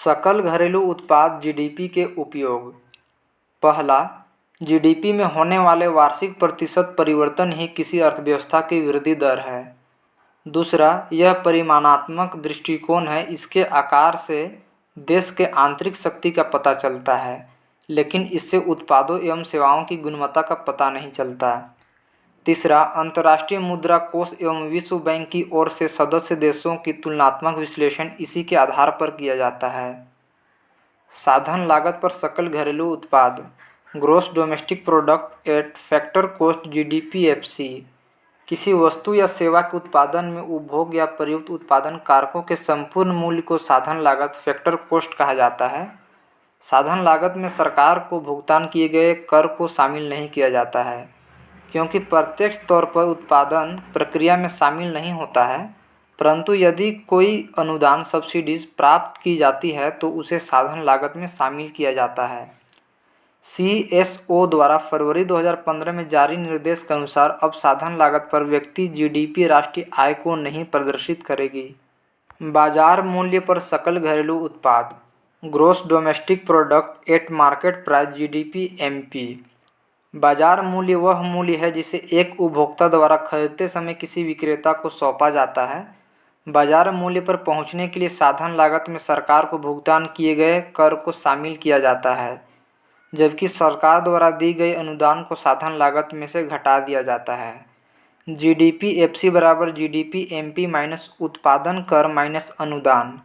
सकल घरेलू उत्पाद जीडीपी के उपयोग। पहला, जीडीपी में होने वाले वार्षिक प्रतिशत परिवर्तन ही किसी अर्थव्यवस्था की वृद्धि दर है। दूसरा, यह परिमाणात्मक दृष्टिकोण है। इसके आकार से देश के आंतरिक शक्ति का पता चलता है, लेकिन इससे उत्पादों एवं सेवाओं की गुणवत्ता का पता नहीं चलता। तीसरा, अंतर्राष्ट्रीय मुद्रा कोष एवं विश्व बैंक की ओर से सदस्य देशों की तुलनात्मक विश्लेषण इसी के आधार पर किया जाता है। साधन लागत पर सकल घरेलू उत्पाद, gross domestic product at factor cost (GDP-FC) किसी वस्तु या सेवा के उत्पादन में उपभोग या प्रयुक्त उत्पादन कारकों के संपूर्ण मूल्य को साधन लागत फैक्टर कॉस्ट कहा जाता है। साधन लागत में सरकार को भुगतान किए गए कर को शामिल नहीं किया जाता है, क्योंकि प्रत्यक्ष तौर पर उत्पादन प्रक्रिया में शामिल नहीं होता है, परंतु यदि कोई अनुदान सब्सिडीज प्राप्त की जाती है तो उसे साधन लागत में शामिल किया जाता है। CSO द्वारा फरवरी 2015 में जारी निर्देश के अनुसार अब साधन लागत पर व्यक्ति जीडीपी राष्ट्रीय आय को नहीं प्रदर्शित करेगी। बाजार मूल्य पर सकल घरेलू उत्पाद, gross domestic product at market price (GDP-MP) बाजार मूल्य वह मूल्य है जिसे एक उपभोक्ता द्वारा खरीदते समय किसी विक्रेता को सौंपा जाता है। बाजार मूल्य पर पहुंचने के लिए साधन लागत में सरकार को भुगतान किए गए कर को शामिल किया जाता है, जबकि सरकार द्वारा दी गई अनुदान को साधन लागत में से घटा दिया जाता है। GDP-FC बराबर GDP-MP माइनस उत्पादन कर माइनस अनुदान।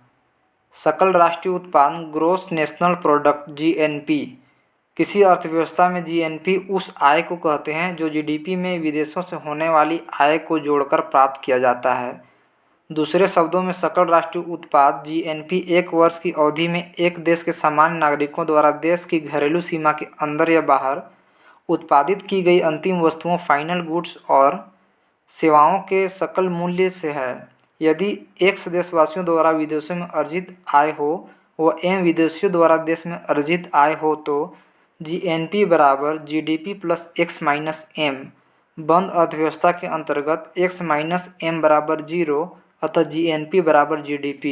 सकल राष्ट्रीय उत्पाद, ग्रॉस नेशनल प्रोडक्ट (GNP) किसी अर्थव्यवस्था में GNP उस आय को कहते हैं जो जीडीपी में विदेशों से होने वाली आय को जोड़कर प्राप्त किया जाता है। दूसरे शब्दों में सकल राष्ट्रीय उत्पाद GNP एक वर्ष की अवधि में एक देश के सामान्य नागरिकों द्वारा देश की घरेलू सीमा के अंदर या बाहर उत्पादित की गई अंतिम वस्तुओं फाइनल गुड्स और सेवाओं के सकल मूल्य से है। यदि X देशवासियों द्वारा विदेशों में अर्जित आय हो व M विदेशियों द्वारा देश में अर्जित आय हो तो GNP बराबर GDP plus X minus M। बंद अर्थव्यवस्था के अंतर्गत X माइनस M बराबर 0, अतः GNP बराबर GDP।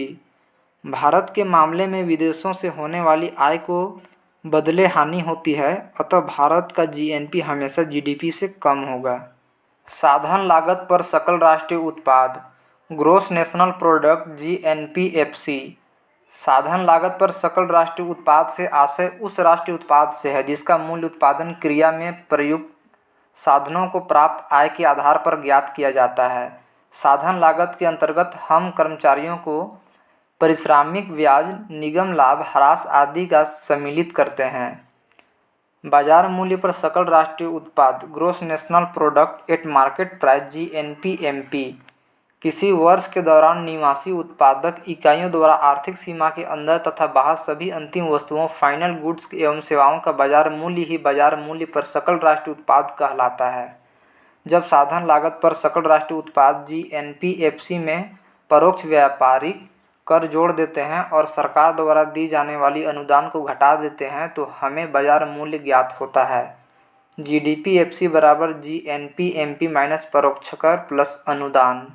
भारत के मामले में विदेशों से होने वाली आय को बदले हानि होती है, अतः भारत का GNP हमेशा GDP से कम होगा। साधन लागत पर सकल राष्ट्रीय उत्पाद, ग्रॉस नेशनल प्रोडक्ट (GNP-FC) साधन लागत पर सकल राष्ट्रीय उत्पाद से आशय उस राष्ट्रीय उत्पाद से है जिसका मूल्य उत्पादन क्रिया में प्रयुक्त साधनों को प्राप्त आय के आधार पर ज्ञात किया जाता है। साधन लागत के अंतर्गत हम कर्मचारियों को पारिश्रमिक, ब्याज, निगम लाभ, ह्रास आदि का सम्मिलित करते हैं। बाजार मूल्य पर सकल राष्ट्रीय उत्पाद, gross national product at market price (GNP-MP) किसी वर्ष के दौरान निवासी उत्पादक इकाइयों द्वारा आर्थिक सीमा के अंदर तथा बाहर सभी अंतिम वस्तुओं फाइनल गुड्स एवं सेवाओं का बाजार मूल्य ही बाजार मूल्य पर सकल राष्ट्रीय उत्पाद कहलाता है। जब साधन लागत पर सकल राष्ट्रीय उत्पाद GNP-FC में परोक्ष व्यापारिक कर जोड़ देते हैं और सरकार द्वारा दी जाने वाली अनुदान को घटा देते हैं तो हमें बाजार मूल्य ज्ञात होता है। GDP-FC बराबर GNP-MP माइनस परोक्ष कर प्लस अनुदान।